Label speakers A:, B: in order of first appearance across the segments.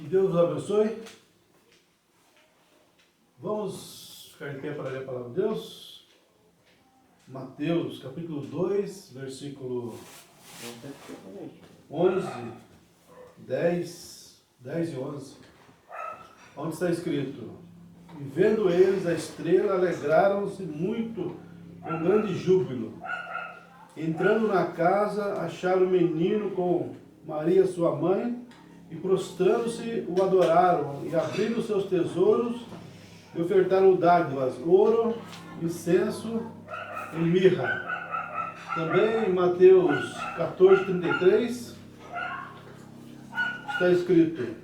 A: Que Deus nos abençoe. Vamos ficar em pé para ler a palavra de Deus. Mateus, capítulo 2, versículo 11, 10 e 11. Onde está escrito: E vendo eles a estrela, alegraram-se muito com grande júbilo. Entrando na casa, acharam o menino com Maria, sua mãe, e prostrando-se, o adoraram, e abrindo seus tesouros, e ofertaram dádivas, ouro, incenso e mirra. Também em Mateus 14, 33, está escrito: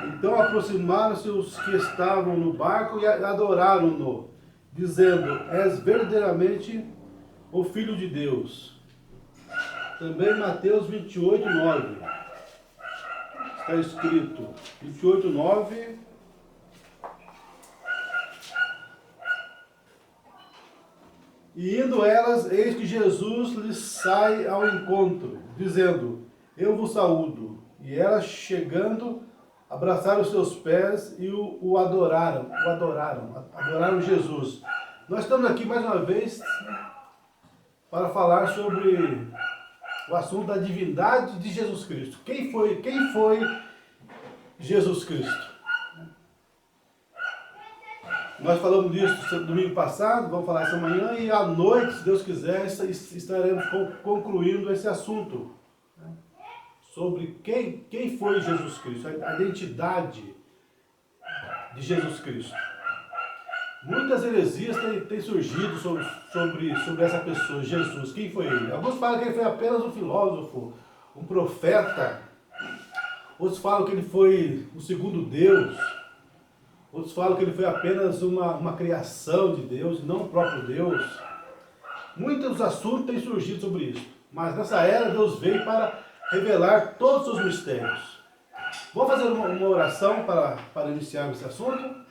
A: Então aproximaram-se os que estavam no barco e adoraram-no, dizendo: És verdadeiramente o Filho de Deus. Também Mateus 28, 9. Está escrito, 28, 9. E indo elas, eis que Jesus lhes sai ao encontro, dizendo: Eu vos saúdo. E elas, chegando, abraçaram os seus pés e o adoraram. Adoraram Jesus. Nós estamos aqui mais uma vez para falar sobre o assunto da divindade de Jesus Cristo. Quem foi Jesus Cristo? Nós falamos disso domingo passado, vamos falar essa manhã, e à noite, se Deus quiser, estaremos concluindo esse assunto, né? Sobre quem foi Jesus Cristo, a identidade de Jesus Cristo. Muitas heresias têm surgido sobre essa pessoa, Jesus. Quem foi ele? Alguns falam que ele foi apenas um filósofo, um profeta. Outros falam que ele foi o segundo Deus. Outros falam que ele foi apenas uma criação de Deus, não o próprio Deus. Muitos assuntos têm surgido sobre isso. Mas nessa era, Deus veio para revelar todos os seus mistérios. Vamos fazer uma oração para iniciar esse assunto?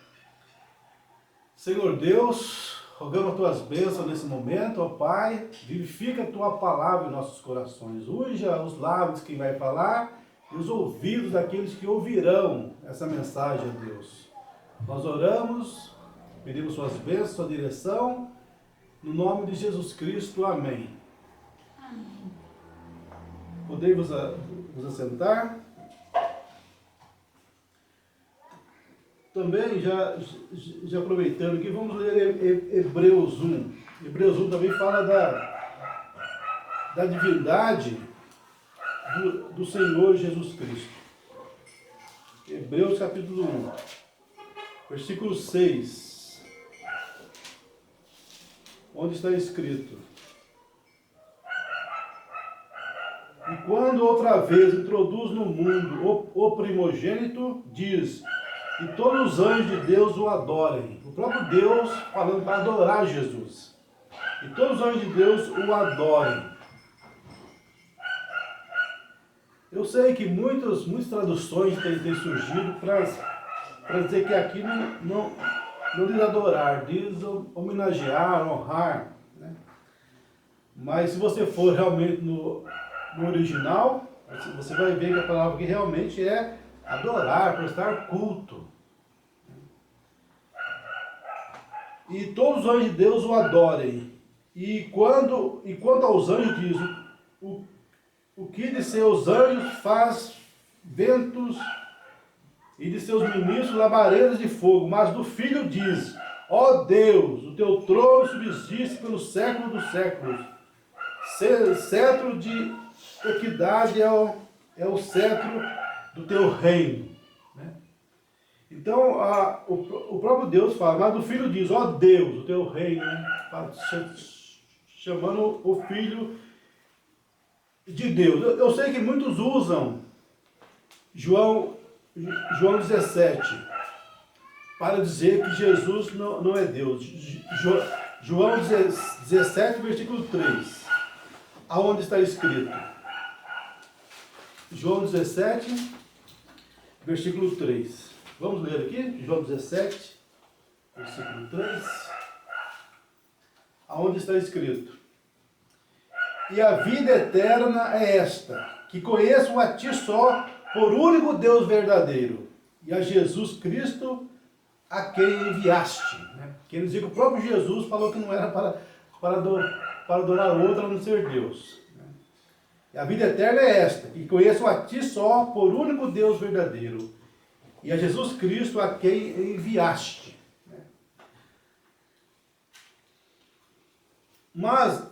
A: Senhor Deus, rogamos as tuas bênçãos nesse momento, ó Pai, vivifica a tua palavra em nossos corações, unja os lábios de quem vai falar e os ouvidos daqueles que ouvirão essa mensagem, ó Deus. Nós oramos, pedimos suas bênçãos, sua direção, no nome de Jesus Cristo, amém. Podemos vos assentar? Também, já aproveitando aqui, vamos ler Hebreus 1. Hebreus 1 também fala da divindade do Senhor Jesus Cristo. Hebreus capítulo 1, versículo 6, onde está escrito: E quando outra vez introduz no mundo o primogênito, diz: E todos os anjos de Deus o adorem. O próprio Deus falando para adorar Jesus. E todos os anjos de Deus o adorem. Eu sei que muitas traduções têm surgido para dizer que aqui não diz adorar, diz homenagear, honrar, né? Mas se você for realmente no original, você vai ver que a palavra aqui realmente é adorar, prestar culto. E todos os anjos de Deus o adorem. E quanto aos anjos diz: o que de seus anjos faz ventos e de seus ministros labaredas de fogo. Mas do Filho diz: Ó Deus, o teu trono subsiste pelos séculos dos séculos. Cetro de equidade é o cetro do teu reino. Né? Então, o próprio Deus fala, mas o Filho diz: Ó Deus, o teu reino, né? Chamando o Filho de Deus. Eu sei que muitos usam João 17 para dizer que Jesus não é Deus. João 17, versículo 3, aonde está escrito? João 17, versículo 3. Vamos ler aqui, João 17, versículo 3, aonde está escrito: E a vida eterna é esta, que conheçam a ti só, por único Deus verdadeiro, e a Jesus Cristo, a quem enviaste. Né? Quer dizer que o próprio Jesus falou que não era para adorar outro a não ser Deus. Né? E a vida eterna é esta, que conheçam a ti só, por único Deus verdadeiro, e a Jesus Cristo, a quem enviaste. Né? Mas,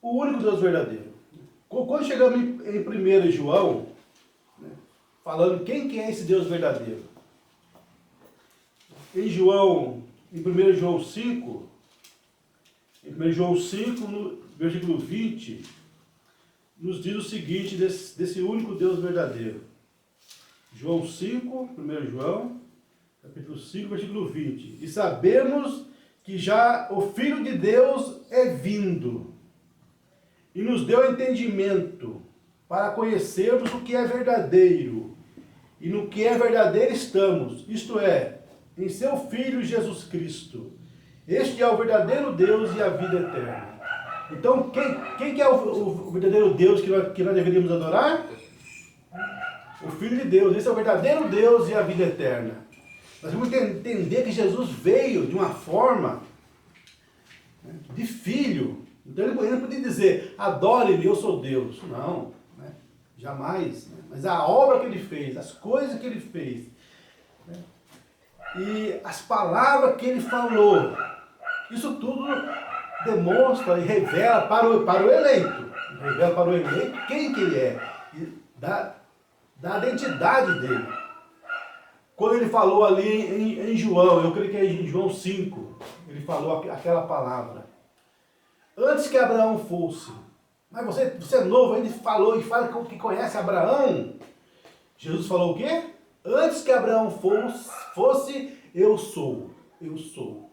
A: o único Deus verdadeiro. Quando chegamos em 1 João, né, falando quem que é esse Deus verdadeiro, em 1 João 5, no versículo 20, nos diz o seguinte desse único Deus verdadeiro. João 5, 1 João, capítulo 5, versículo 20. E sabemos que já o Filho de Deus é vindo, e nos deu entendimento para conhecermos o que é verdadeiro, e no que é verdadeiro estamos, isto é, em seu Filho Jesus Cristo. Este é o verdadeiro Deus e a vida eterna. Então, quem que é o verdadeiro Deus que nós deveríamos adorar? O Filho de Deus. Esse é o verdadeiro Deus e a vida eterna. Nós vamos entender que Jesus veio de uma forma, né, de filho. Então ele não podia dizer, adore-me, eu sou Deus. Não, né? Jamais. Né? Mas a obra que ele fez, as coisas que ele fez, né? E as palavras que ele falou, isso tudo demonstra e revela para o eleito. Revela para o eleito quem que ele é. E da identidade dele. Quando ele falou ali em João, eu creio que é em João 5, ele falou aquela palavra. Antes que Abraão fosse, mas você é novo, ainda falou e fala que conhece Abraão. Jesus falou o quê? Antes que Abraão fosse, eu sou. Eu sou.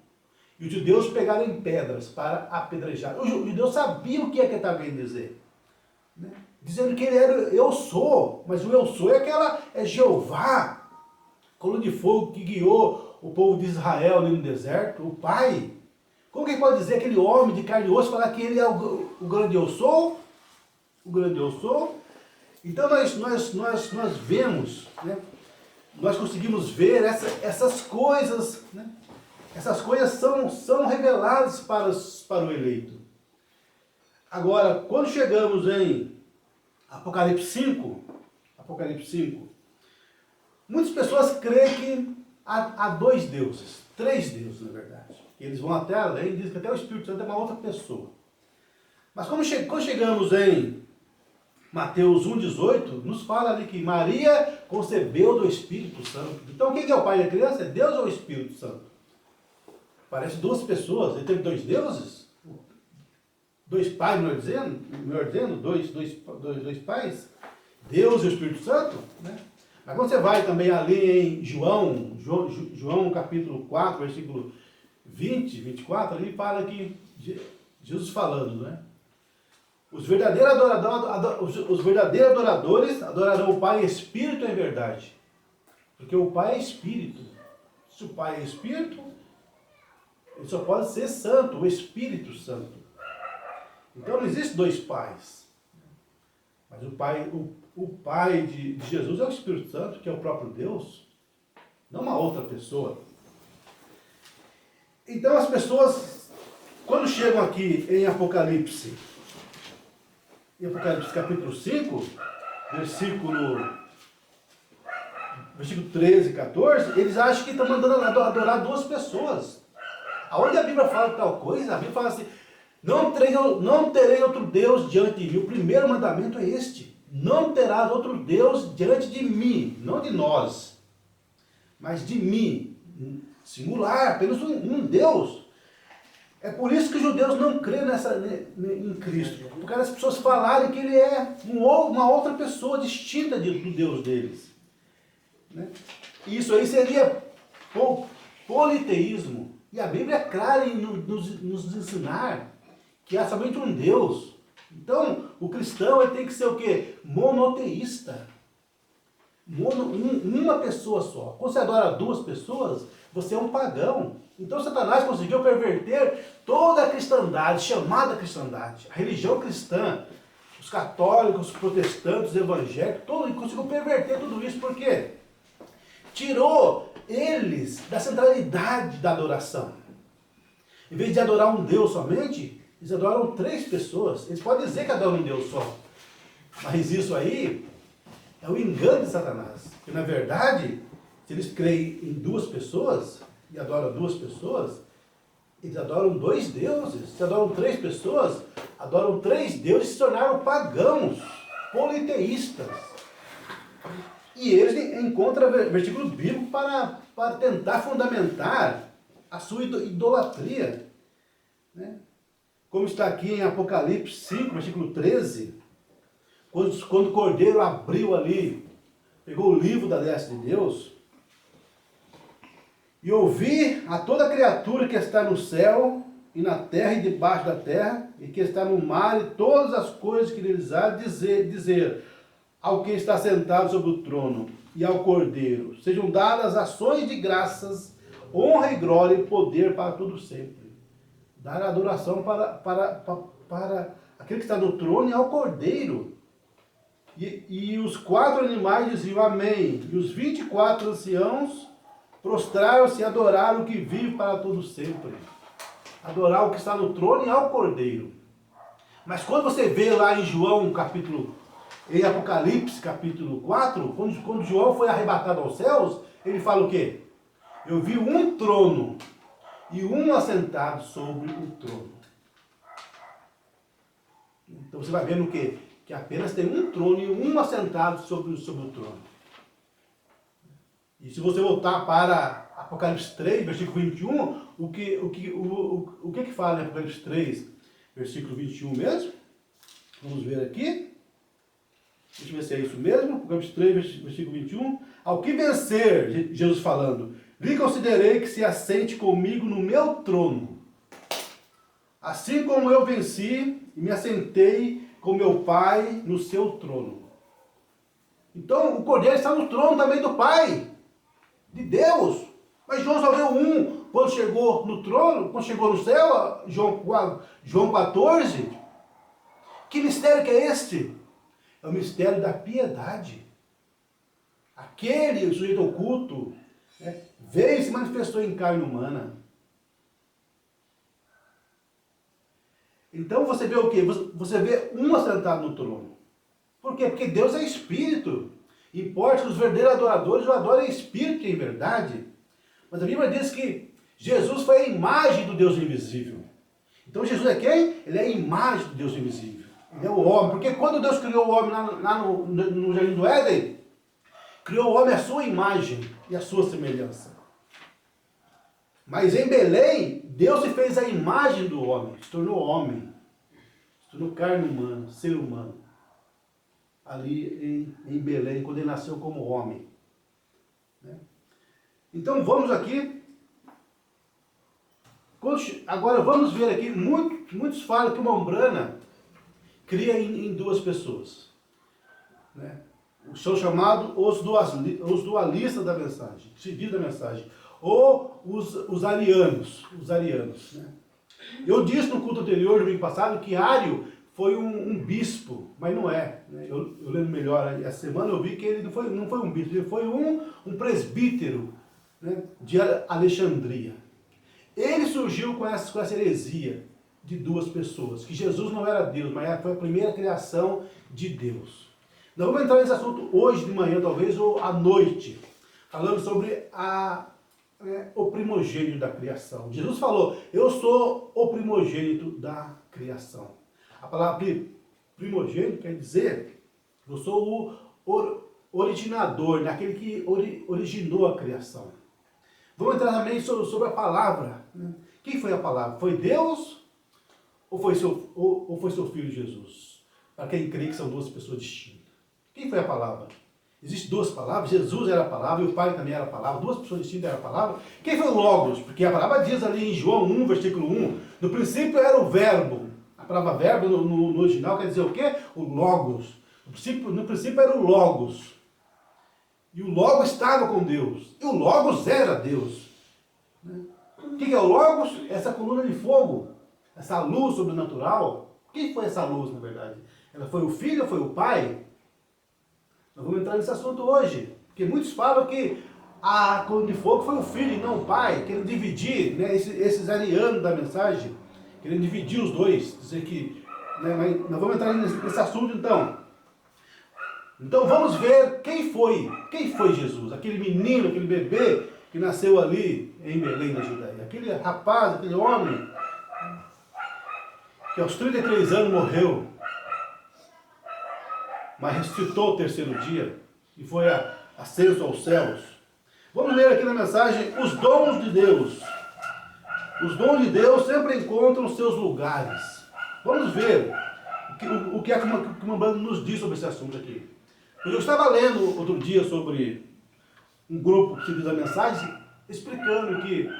A: E os judeus pegaram em pedras para apedrejar. Os judeus sabiam o que é que ele estava querendo dizer. Né? Dizendo que ele era eu sou, mas o eu sou é Jeová, coluna de fogo que guiou o povo de Israel ali no deserto, o Pai. Como que ele pode dizer aquele homem de carne e osso, falar que ele é o grande eu sou? O grande eu sou? Então nós vemos, né? Nós conseguimos ver essas coisas, né? Essas coisas são reveladas para o eleito. Agora, quando chegamos em Apocalipse 5, muitas pessoas creem que há dois deuses, três deuses na verdade. Eles vão até além, dizem que até o Espírito Santo é uma outra pessoa. Mas quando chegamos em Mateus 1,18, nos fala ali que Maria concebeu do Espírito Santo. Então quem que é o pai da criança? É Deus ou o Espírito Santo? Parece duas pessoas. Ele teve dois deuses? Dois pais, melhor dizendo, dois pais? Deus e o Espírito Santo? Né? Mas quando você vai também ali em João capítulo 4, versículo 20, 24, ali fala que Jesus falando, né? Os verdadeiros adoradores adorarão o Pai em espírito e em verdade. Porque o Pai é espírito. Se o Pai é espírito, ele só pode ser santo, o Espírito Santo. Então não existe dois pais. Mas o Pai de Jesus é o Espírito Santo, que é o próprio Deus, não uma outra pessoa. Então as pessoas, quando chegam aqui em Apocalipse capítulo 5, versículo 13 e 14, eles acham que estão mandando adorar duas pessoas. Aonde a Bíblia fala tal coisa, a Bíblia fala assim, não terei outro Deus diante de mim. O primeiro mandamento é este: não terás outro Deus diante de mim, não de nós, mas de mim. Singular, apenas um Deus. É por isso que os judeus não creem em Cristo. Porque as pessoas falarem que ele é uma outra pessoa distinta do Deus deles. Né? Isso aí seria politeísmo. E a Bíblia é clara em nos ensinar que há somente um Deus. Então, o cristão ele tem que ser o quê? Monoteísta. Uma pessoa só. Quando você adora duas pessoas, você é um pagão. Então Satanás conseguiu perverter toda a cristandade, chamada cristandade, a religião cristã. católicos, os protestantes, os evangélicos, todo, conseguiu perverter tudo isso. Por quê? Tirou eles da centralidade da adoração. Em vez de adorar um Deus somente, eles adoram 3 pessoas. Eles podem dizer que adoram um Deus só. Mas isso aí é o engano de Satanás. Porque na verdade, se eles creem em 2 pessoas e adoram 2 pessoas, eles adoram 2 deuses. Se adoram 3 pessoas, adoram 3 deuses e se tornaram pagãos, politeístas. E eles encontram versículos bíblicos para tentar fundamentar a sua idolatria. Né? Como está aqui em Apocalipse 5, versículo 13, quando o Cordeiro abriu ali, pegou o livro da destra de Deus, e ouvi a toda criatura que está no céu e na terra e debaixo da terra, e que está no mar, e todas as coisas que neles há, dizer ao que está sentado sobre o trono e ao Cordeiro, sejam dadas ações de graças, honra e glória e poder para todo sempre. Dar adoração para aquele que está no trono e ao Cordeiro. E os 4 animais diziam amém, e os 24 anciãos prostraram-se e adoraram o que vive para todo sempre. Adorar o que está no trono e ao Cordeiro. Mas quando você vê lá em João em Apocalipse capítulo 4, quando João foi arrebatado aos céus, ele fala o quê? Eu vi um trono e um assentado sobre o trono. Então você vai vendo o quê? Que apenas tem um trono e um assentado sobre o trono. E se você voltar para Apocalipse 3, versículo 21, o que fala em Apocalipse 3, versículo 21 mesmo? Vamos ver aqui. Deixa eu ver se é isso mesmo. Apocalipse 3, versículo 21. Ao que vencer, Jesus falando, lhe considerei que se assente comigo no meu trono, assim como eu venci e me assentei com meu Pai no seu trono. Então o Cordeiro está no trono também do Pai, de Deus. Mas João só viu um quando chegou no trono, quando chegou no céu, João 14. Que mistério que é este? É o mistério da piedade. Aquele sujeito oculto, né, veio e se manifestou em carne humana. Então você vê o quê? Você vê um assentado no trono. Por quê? Porque Deus é espírito. Importa que os verdadeiros adoradores o adorem em espírito e em verdade. Mas a Bíblia diz que Jesus foi a imagem do Deus invisível. Então Jesus é quem? Ele é a imagem do Deus invisível. Ele é o homem. Porque quando Deus criou o homem lá no Jardim do Éden, criou o homem à sua imagem e à sua semelhança. Mas em Belém, Deus se fez a imagem do homem, se tornou homem, se tornou carne humana, ser humano. Ali em Belém, quando ele nasceu como homem. Né? Então vamos aqui. Agora vamos ver aqui, muitos falam que uma Umbanda cria em 2 pessoas. Né? São chamados os dualistas da mensagem, se diz da mensagem. Ou os arianos. Né? Eu disse no culto anterior, domingo passado, que Ário foi um bispo, mas não é. Né? Eu lembro melhor, essa semana eu vi que ele não foi um bispo, ele foi um presbítero, né, de Alexandria. Ele surgiu com essa heresia de 2 pessoas, que Jesus não era Deus, mas foi a primeira criação de Deus. Nós vamos entrar nesse assunto hoje de manhã, talvez, ou à noite, falando sobre o primogênito da criação. Jesus falou, eu sou o primogênito da criação. A palavra primogênito quer dizer, eu sou o originador, aquele que originou a criação. Vamos entrar também sobre a palavra. Né? Quem foi a palavra? Foi Deus ou foi seu filho Jesus? Para quem crê que são 2 pessoas distintas. Quem foi a palavra? Existem 2 palavras, Jesus era a palavra e o Pai também era a palavra, 2 pessoas distintas eram a palavra. Quem foi o Logos? Porque a palavra diz ali em João 1, versículo 1, no princípio era o verbo. A palavra verbo no original quer dizer o quê? O Logos. No princípio era o Logos. E o Logos estava com Deus. E o Logos era Deus. O que é o Logos? Essa coluna de fogo. Essa luz sobrenatural. O que foi essa luz, na verdade? Ela foi o filho ou foi o pai? Nós vamos entrar nesse assunto hoje. Porque muitos falam que a coluna de fogo foi o filho e não o pai, querendo dividir, né, esses arianos da mensagem, querendo dividir os dois, dizer que, né, mas nós vamos entrar nesse assunto então. Então vamos ver quem foi Jesus, aquele menino, aquele bebê que nasceu ali em Belém da Judeia, aquele rapaz, aquele homem que aos 33 anos morreu, mas ressuscitou ao terceiro dia e foi aceso aos céus. Vamos ler aqui na mensagem os dons de Deus. Os dons de Deus sempre encontram seus lugares. Vamos ver o que a Quimbanda nos diz sobre esse assunto aqui. Eu estava lendo outro dia sobre um grupo que se diz a mensagem, explicando que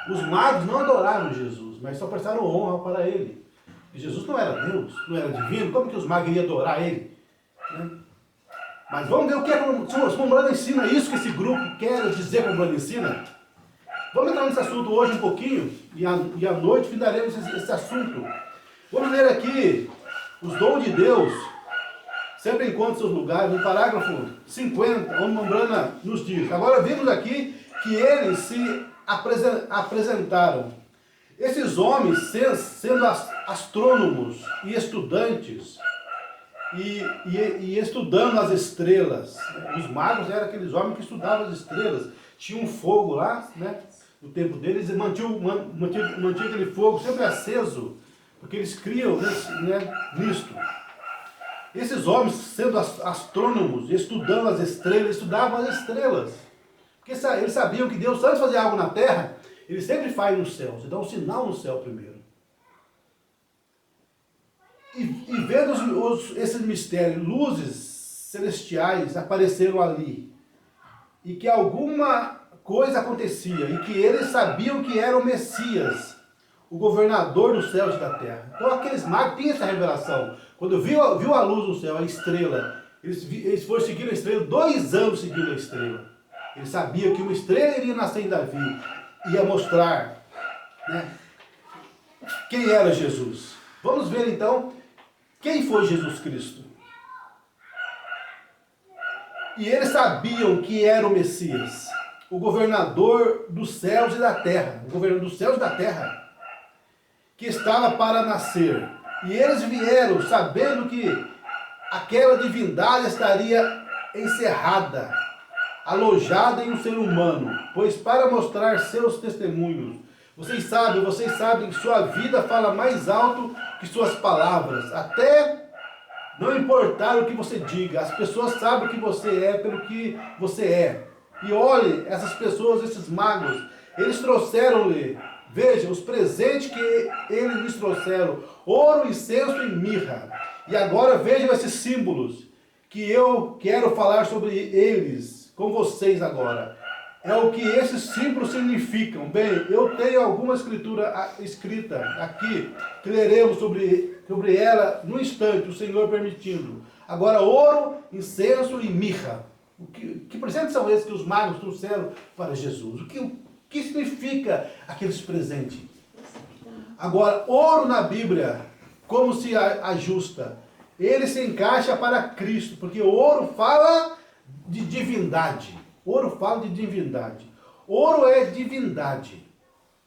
A: os magos não adoraram Jesus, mas só prestaram honra para ele. E Jesus não era Deus, não era divino, como que os magos iriam adorar ele? Né? Mas vamos ver o que a Quimbanda ensina, isso que esse grupo quer dizer que a Quimbanda ensina. Vamos entrar nesse assunto hoje um pouquinho, e à noite findaremos esse assunto. Vamos ler aqui os dons de Deus, sempre encontram seus lugares, no parágrafo 50, onde Mambrana nos diz. Agora vimos aqui que eles se apresentaram. Esses homens, sendo astrônomos e estudantes, e estudando as estrelas. Os magos eram aqueles homens que estudavam as estrelas. Tinha um fogo lá, né? No tempo deles, e mantinha aquele fogo sempre aceso, porque eles criam, né, nisto. Esses homens, sendo astrônomos, estudando as estrelas, estudavam as estrelas. Porque eles sabiam que Deus, antes de fazer algo na terra, ele sempre faz nos céus, ele dá um sinal no céu primeiro. E vendo esses mistérios, luzes celestiais apareceram ali. E que alguma coisa acontecia. E que eles sabiam que era o Messias, o governador dos céus e da terra. Então aqueles magos tinham essa revelação. Quando viu a luz no céu, a estrela, eles foram seguindo a estrela, 2 anos seguindo a estrela. Eles sabiam que uma estrela iria nascer em Davi. Ia mostrar, né, quem era Jesus. Vamos ver então quem foi Jesus Cristo. E eles sabiam que era o Messias, o governador dos céus e da terra, o governador dos céus e da terra, que estava para nascer. E eles vieram sabendo que aquela divindade estaria encerrada, alojada em um ser humano, pois para mostrar seus testemunhos. Vocês sabem que sua vida fala mais alto que suas palavras, até não importar o que você diga, as pessoas sabem o que você é pelo que você é. E olhe, essas pessoas, esses magos, eles trouxeram-lhe, veja, os presentes que eles lhes trouxeram, ouro, incenso e mirra. E agora vejam esses símbolos, que eu quero falar sobre eles com vocês agora. É o que esses símbolos significam. Bem, eu tenho alguma escritura escrita aqui, que leremos sobre ela no instante, o Senhor permitindo. Agora, ouro, incenso e mirra. Que presentes são esses que os magos trouxeram para Jesus? O que significa aqueles presentes? Agora, ouro na Bíblia, como se ajusta? Ele se encaixa para Cristo, porque o ouro fala de divindade. Ouro fala de divindade. Ouro é divindade.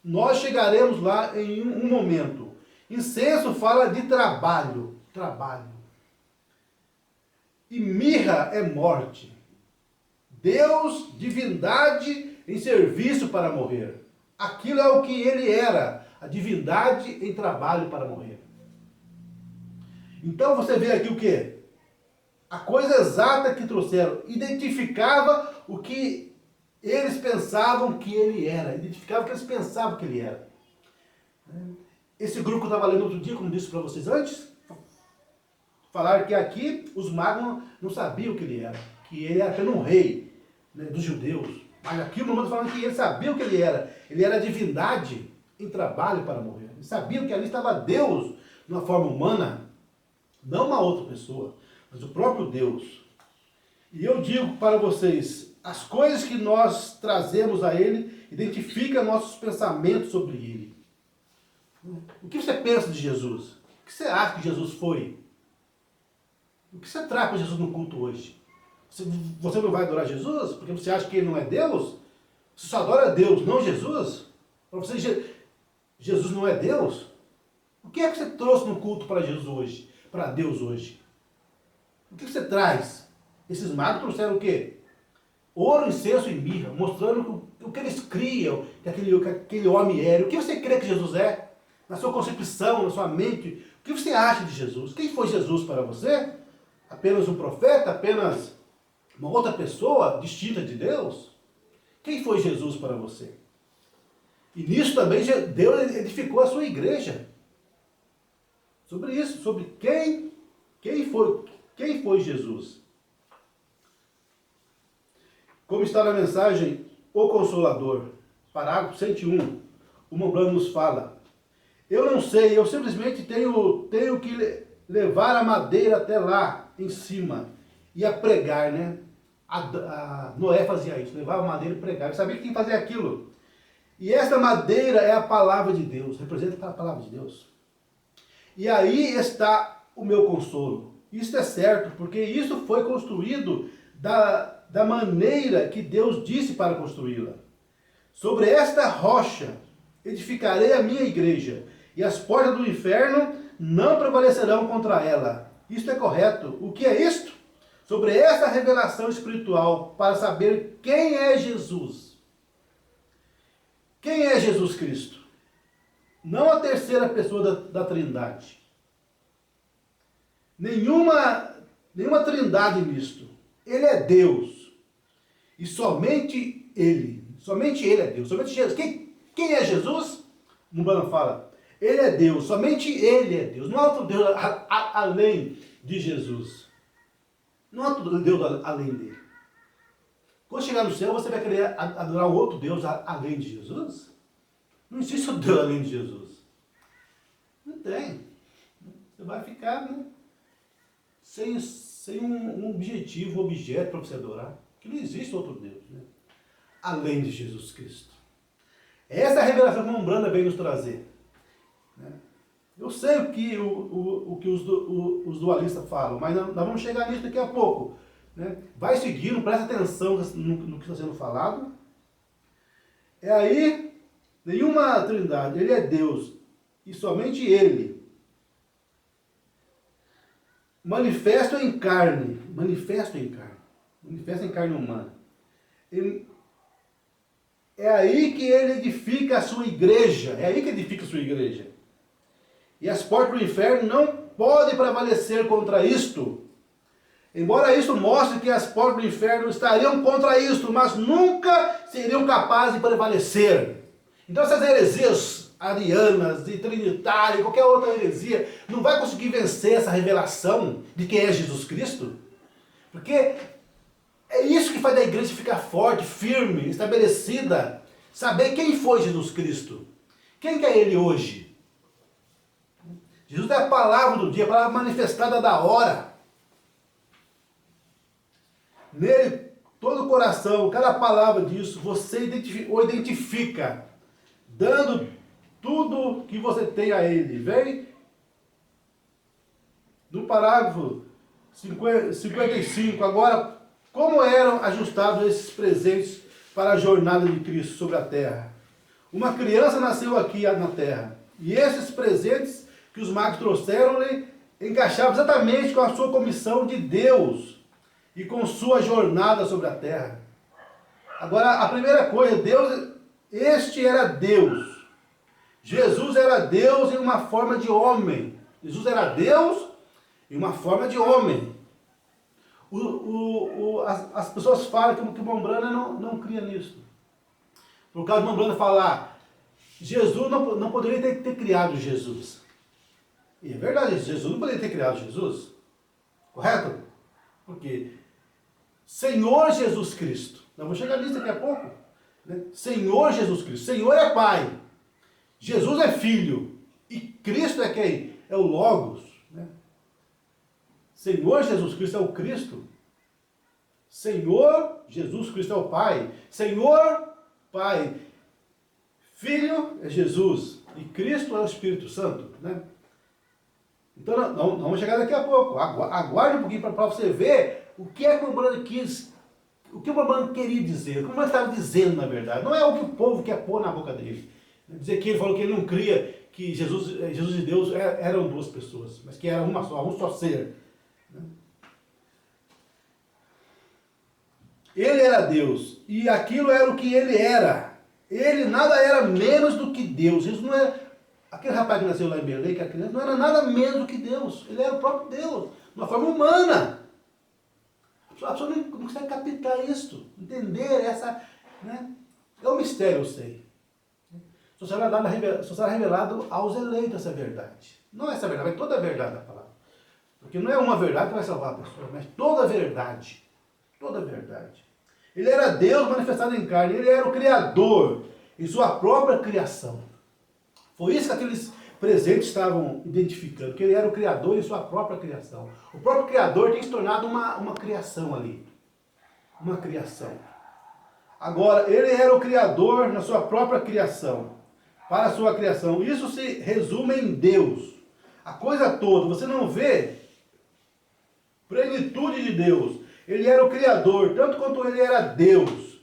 A: Nós chegaremos lá em um momento. Incenso fala de trabalho. Trabalho. E mirra é morte. Deus, divindade em serviço para morrer. Aquilo é o que ele era. A divindade em trabalho para morrer. Então você vê aqui o quê? A coisa exata que trouxeram identificava o que eles pensavam que ele era. Identificava o que eles pensavam que ele era. Esse grupo que eu estava lendo outro dia, como disse para vocês antes, falaram que aqui os magos não sabiam o que ele era. Que ele era apenas um rei, né, dos judeus. Mas aqui o Mamãe falando que eles sabiam o que ele era. Ele era a divindade em trabalho para morrer. Eles sabiam que ali estava Deus, numa forma humana, não uma outra pessoa, mas o próprio Deus. E eu digo para vocês, as coisas que nós trazemos a Ele, identificam nossos pensamentos sobre Ele. O que você pensa de Jesus? que você acha que Jesus foi? O que você traz para Jesus no culto hoje? Você não vai adorar Jesus porque você acha que ele não é Deus? Você só adora Deus, não Jesus? Para você, Jesus não é Deus? O que é que você trouxe no culto para Jesus hoje? Para Deus hoje? O que você traz? Esses magos trouxeram o quê? Ouro, incenso e mirra, mostrando o que eles criam, que aquele homem era. O que você crê que Jesus é? Na sua concepção, na sua mente, o que você acha de Jesus? Quem foi Jesus para você? Apenas um profeta? Apenas uma outra pessoa distinta de Deus? Quem foi Jesus para você? E nisso também Deus edificou a sua igreja. Sobre isso, sobre quem foi Jesus. Como está na mensagem O Consolador, parágrafo 101, o Mont Blanc nos fala: eu não sei, eu simplesmente tenho que levar a madeira até lá, em cima, e a pregar, né? A Noé fazia isso, levava a madeira e pregar. Eu sabia quem fazia aquilo. E essa madeira é a palavra de Deus, representa a palavra de Deus. E aí está o meu consolo. Isso é certo, porque isso foi construído da maneira que Deus disse para construí-la. Sobre esta rocha edificarei a minha igreja, e as portas do inferno não prevalecerão contra ela. Isto é correto. O que é isto? Sobre essa revelação espiritual, para saber quem é Jesus. Quem é Jesus Cristo? Não a terceira pessoa da Trindade. Nenhuma trindade nisto. Ele é Deus. E somente Ele é Deus. Somente Jesus. Quem é Jesus? Mumbana fala. Ele é Deus. Somente Ele é Deus. Não há outro Deus além de Jesus. Não há outro Deus além dele. Quando chegar no céu, você vai querer adorar um outro Deus além de Jesus? Não existe outro Deus além de Jesus. Não tem. Você vai ficar, né, sem um objetivo, um objeto para você adorar. Que não existe outro Deus, né, além de Jesus Cristo. Essa é a revelação que Umbanda vem nos trazer. Né? Eu sei o que os dualistas falam, mas nós vamos chegar nisso daqui a pouco. Né? Vai seguindo, presta atenção no que está sendo falado. É aí, nenhuma trindade, ele é Deus, e somente ele. Manifesto em carne humana. É aí que ele edifica a sua igreja, E as portas do inferno não podem prevalecer contra isto. Embora isso mostre que as portas do inferno estariam contra isto, mas nunca seriam capazes de prevalecer. Então essas heresias arianas, de trinitário, qualquer outra heresia, não vai conseguir vencer essa revelação de quem é Jesus Cristo. Porque é isso que faz a igreja ficar forte, firme, estabelecida. Saber quem foi Jesus Cristo. Quem que é Ele hoje? Jesus é a palavra do dia, a palavra manifestada da hora. Nele, todo o coração, cada palavra disso, você o identifica, dando tudo que você tem a Ele. Vem no parágrafo 55, agora, como eram ajustados esses presentes para a jornada de Cristo sobre a terra? Uma criança nasceu aqui na terra, e esses presentes que os magos trouxeram-lhe encaixavam exatamente com a sua comissão de Deus e com sua jornada sobre a terra. Agora, a primeira coisa, este era Deus. Jesus era Deus em uma forma de homem. Jesus era Deus em uma forma de homem. As pessoas falam que o Mombrana não cria nisso. Por causa do Mombrana falar, Jesus não poderia ter criado Jesus. E é verdade, Jesus não poderia ter criado Jesus. Correto? Porque Senhor Jesus Cristo, nós vamos chegar nisso daqui a pouco. Né? Senhor Jesus Cristo, Senhor é Pai, Jesus é Filho, e Cristo é quem? É o Logos. Né? Senhor Jesus Cristo é o Cristo. Senhor Jesus Cristo é o Pai. Senhor, Pai. Filho é Jesus. E Cristo é o Espírito Santo. Né? Então, nós vamos chegar daqui a pouco. Aguarde um pouquinho para você ver o que é que o Brando quis, o que o Brando queria dizer, o que o Brando estava dizendo, na verdade. Não é o que o povo quer pôr na boca dele. Dizer que ele falou que ele não cria que Jesus e Deus eram duas pessoas, mas que era uma só, um só ser. Ele era Deus, e aquilo era o que ele era. Ele nada era menos do que Deus. Isso não é... Aquele rapaz que nasceu lá em Belém, que era criança, não era nada menos do que Deus. Ele era o próprio Deus, de uma forma humana. A pessoa não consegue captar isso, entender essa... Né? É um mistério, eu sei. Só será revelado aos eleitos essa verdade. Não essa verdade, mas toda a verdade da palavra. Porque não é uma verdade que vai salvar a pessoa, mas toda a verdade. Toda a verdade. Ele era Deus manifestado em carne, ele era o Criador em sua própria criação. Foi isso que aqueles presentes estavam identificando, que ele era o Criador em sua própria criação. O próprio Criador tem se tornado uma criação ali. Uma criação. Agora, ele era o Criador na sua própria criação. Para a sua criação. Isso se resume em Deus. A coisa toda, você não vê plenitude de Deus. Ele era o Criador, tanto quanto ele era Deus.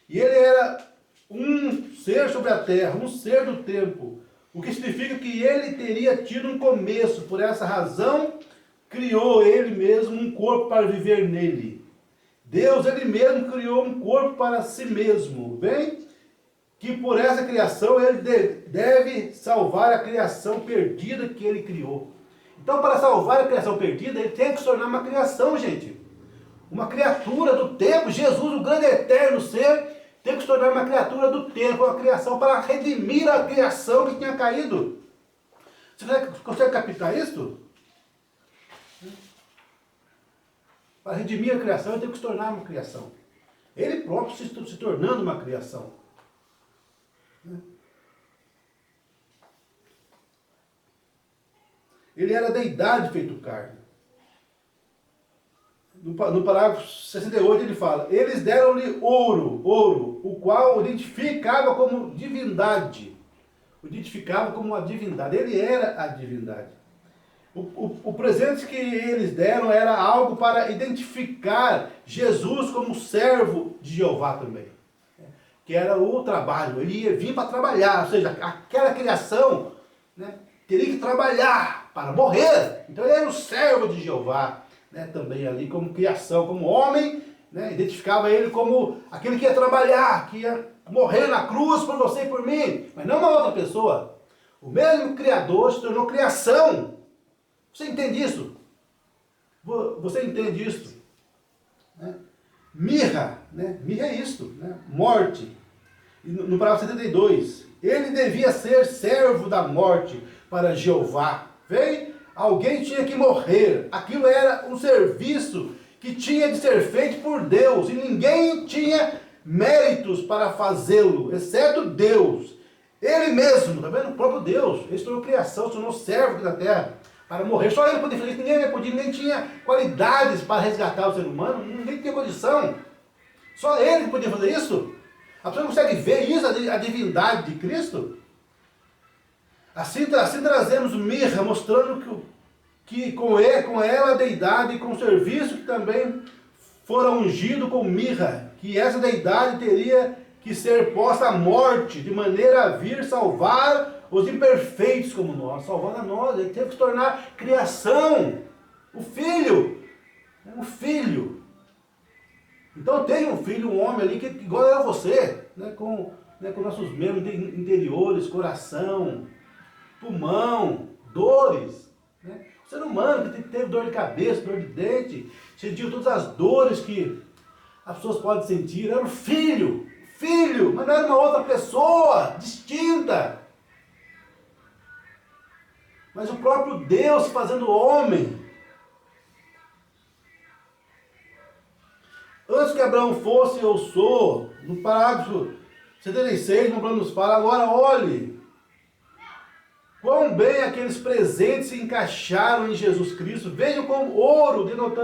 A: E ele era um ser sobre a terra, um ser do tempo. O que significa que ele teria tido um começo. Por essa razão, criou ele mesmo um corpo para viver nele. Deus, ele mesmo criou um corpo para si mesmo. Bem, que por essa criação ele deve salvar a criação perdida que ele criou. Então, para salvar a criação perdida, ele tem que se tornar uma criação, gente. Uma criatura do tempo. Jesus, o grande eterno ser, tem que se tornar uma criatura do tempo, uma criação para redimir a criação que tinha caído. Você consegue captar isso? Para redimir a criação, ele tem que se tornar uma criação. Ele próprio se tornando uma criação. Ele era deidade feito carne. No parágrafo 68 ele fala: eles deram-lhe ouro, o qual o identificava como divindade. O identificava como a divindade. Ele era a divindade. O presente que eles deram era algo para identificar Jesus como servo de Jeová também. Que era o trabalho. Ele ia vir para trabalhar, ou seja, aquela criação, né, teria que trabalhar para morrer. Então ele era o servo de Jeová. Né, também ali como criação, como homem, né, identificava ele como aquele que ia trabalhar, que ia morrer na cruz por você e por mim, mas não uma outra pessoa. O mesmo Criador se tornou criação. Você entende isso? Você entende isso? Né? Mirra, né? Mirra é isto, né? Morte. No parágrafo 72, ele devia ser servo da morte para Jeová. Vem? Alguém tinha que morrer. Aquilo era um serviço que tinha de ser feito por Deus. E ninguém tinha méritos para fazê-lo, exceto Deus. Ele mesmo, tá vendo? O próprio Deus. Ele se tornou criação, se tornou servo aqui na terra para morrer. Só ele podia fazer isso. Ninguém podia, ninguém tinha qualidades para resgatar o ser humano. Ninguém tinha condição. Só ele que podia fazer isso. A pessoa consegue ver isso, a divindade de Cristo? Assim trazemos mirra, mostrando que com ela a deidade e com o serviço que também fora ungido com mirra, que essa deidade teria que ser posta à morte, de maneira a vir salvar os imperfeitos como nós, salvando a nós. Ele teve que se tornar criação, o Filho, o Filho. Então tem um filho, um homem ali que igual a você, né, com nossos membros interiores, coração, pulmão, dores, né? O ser humano que teve dor de cabeça, dor de dente, sentiu todas as dores que as pessoas podem sentir. Era o filho, mas não era uma outra pessoa distinta. Mas o próprio Deus se fazendo homem. Antes que Abraão fosse, eu sou. No parágrafo 76, Abraão nos fala: agora olhe quão bem aqueles presentes se encaixaram em Jesus Cristo. Vejam como ouro, denotando